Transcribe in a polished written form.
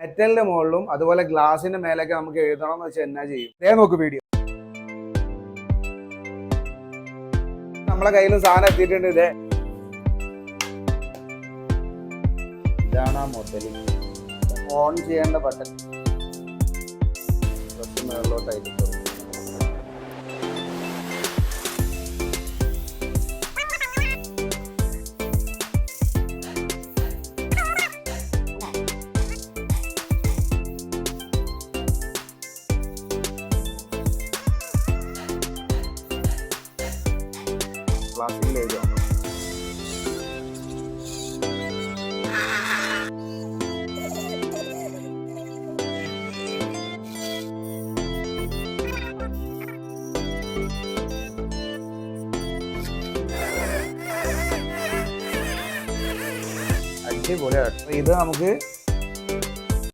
മെറ്റലിന്റെ മുകളിലും അതുപോലെ ഗ്ലാസിന്റെ മേലൊക്കെ നമുക്ക് എഴുതണം എന്ന് വെച്ചാൽ എന്നാ ചെയ്യും? ദേ നോക്ക് വീഡിയോ. നമ്മളെ കയ്യിലും സാധനം എത്തിയിട്ടുണ്ട്. ഇതാണ് ആ മൊഡൽ. ഓൺ ചെയ്യേണ്ട ബട്ടൺ കുറച്ച് മേളിലോട്ടായിട്ട്. പ്ലാസ്റ്റിക്കിൽ എഴുതാം. അടിപൊളിയാണ്. ഇത് നമുക്ക്